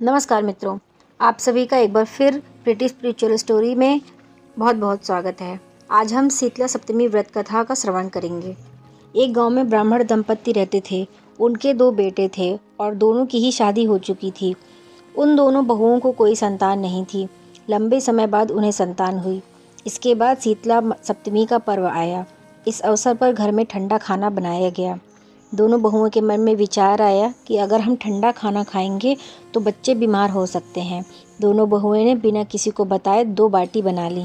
नमस्कार मित्रों, आप सभी का एक बार फिर प्रीटी स्पिरिचुअल स्टोरी में बहुत बहुत स्वागत है। आज हम शीतला सप्तमी व्रत कथा का श्रवण करेंगे। एक गांव में ब्राह्मण दंपत्ति रहते थे। उनके 2 बेटे थे और दोनों की ही शादी हो चुकी थी। उन दोनों बहुओं को कोई संतान नहीं थी। लंबे समय बाद उन्हें संतान हुई। इसके बाद शीतला सप्तमी का पर्व आया। इस अवसर पर घर में ठंडा खाना बनाया गया। दोनों बहुओं के मन में विचार आया कि अगर हम ठंडा खाना खाएंगे तो बच्चे बीमार हो सकते हैं। दोनों बहुओं ने बिना किसी को बताए 2 बाटी बना ली।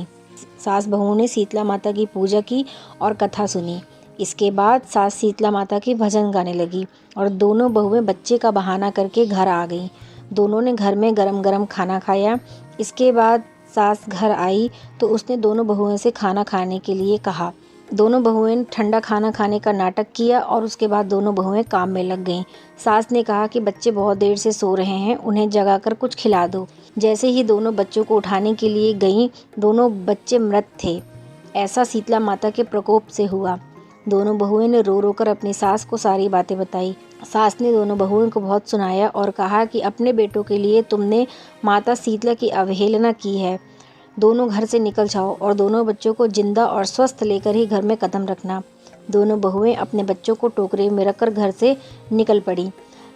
सास बहू ने शीतला माता की पूजा की और कथा सुनी। इसके बाद सास शीतला माता की भजन गाने लगी और दोनों बहुएं बच्चे का बहाना करके घर आ गईं। दोनों ने घर में गरम गरम खाना खाया। इसके बाद सास घर आई तो उसने दोनों बहुओं से खाना खाने के लिए कहा। दोनों बहुएं ने ठंडा खाना खाने का नाटक किया और उसके बाद दोनों बहुएं काम में लग गईं। सास ने कहा कि बच्चे बहुत देर से सो रहे हैं, उन्हें जगाकर कुछ खिला दो। जैसे ही दोनों बच्चों को उठाने के लिए गईं, दोनों बच्चे मृत थे। ऐसा शीतला माता के प्रकोप से हुआ। दोनों बहुएं ने रो रो कर अपनी सास को सारी बातें बताई। सास ने दोनों बहुओं को बहुत सुनाया और कहा कि अपने बेटों के लिए तुमने माता शीतला की अवहेलना की है। दोनों घर से निकल जाओ और दोनों बच्चों को जिंदा और स्वस्थ लेकर ही घर में कदम रखना। दोनों बहुएं अपने बच्चों को टोकरे में रखकर घर से निकल पड़ी।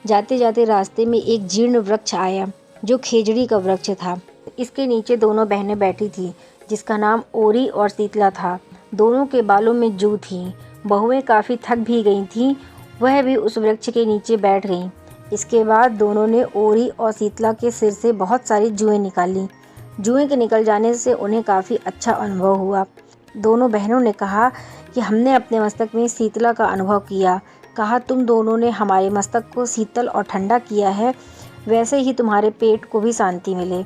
जाते जाते रास्ते में एक जीर्ण वृक्ष आया जो खेजड़ी का वृक्ष था। इसके नीचे दोनों बहनें बैठी थीं, जिसका नाम ओरी और शीतला था। दोनों के बालों में जू थी। बहुएं काफ़ी थक भी गई थीं, वह भी उस वृक्ष के नीचे बैठ गईं। इसके बाद दोनों ने ओरी और शीतला के सिर से बहुत सारी जुएं निकाली। जुएं के निकल जाने से उन्हें काफ़ी अच्छा अनुभव हुआ। दोनों बहनों ने कहा कि हमने अपने मस्तक में शीतला का अनुभव किया। कहा, तुम दोनों ने हमारे मस्तक को शीतल और ठंडा किया है, वैसे ही तुम्हारे पेट को भी शांति मिले।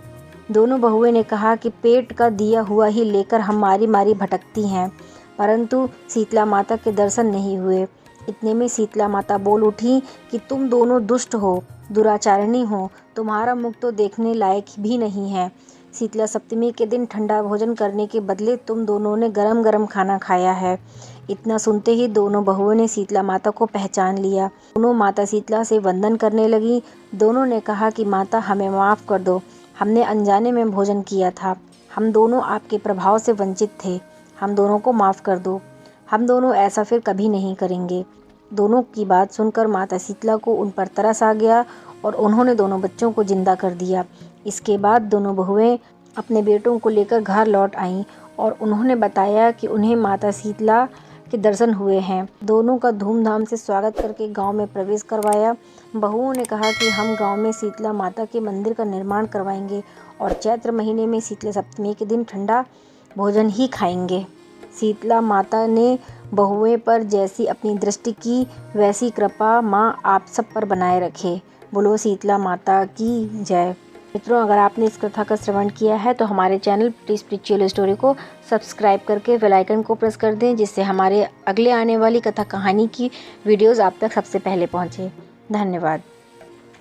दोनों बहुएं ने कहा कि पेट का दिया हुआ ही लेकर हम मारी मारी भटकती हैं, परंतु शीतला माता के दर्शन नहीं हुए। इतने में शीतला माता बोल उठी कि तुम दोनों दुष्ट हो, दुराचारिणी हो, तुम्हारा मुख तो देखने लायक भी नहीं है। शीतला सप्तमी के दिन ठंडा भोजन करने के बदले तुम दोनों ने गरम गरम खाना खाया है। इतना सुनते ही दोनों बहुओं ने शीतला माता को पहचान लिया। दोनों माता शीतला से वंदन करने लगी। दोनों ने कहा कि माता, हमें माफ़ कर दो, हमने अनजाने में भोजन किया था। हम दोनों आपके प्रभाव से वंचित थे, हम दोनों को माफ़ कर दो। हम दोनों ऐसा फिर कभी नहीं करेंगे। दोनों की बात सुनकर माता शीतला को उन पर तरस आ गया और उन्होंने दोनों बच्चों को जिंदा कर दिया। इसके बाद दोनों बहुएं अपने बेटों को लेकर घर लौट आईं और उन्होंने बताया कि उन्हें माता शीतला के दर्शन हुए हैं। दोनों का धूमधाम से स्वागत करके गांव में प्रवेश करवाया। बहुओं ने कहा कि हम गांव में शीतला माता के मंदिर का निर्माण करवाएंगे और चैत्र महीने में शीतला सप्तमी के दिन ठंडा भोजन ही खाएंगे। शीतला माता ने बहुएं पर जैसी अपनी दृष्टि की, वैसी कृपा माँ आप सब पर बनाए रखे। बोलो शीतला माता की जय। मित्रों, अगर आपने इस कथा का श्रवण किया है तो हमारे चैनल प्रीटी स्पिरिचुअल स्टोरी को सब्सक्राइब करके बेल आइकन को प्रेस कर दें, जिससे हमारे अगले आने वाली कथा कहानी की वीडियोस आप तक सबसे पहले पहुंचे। धन्यवाद।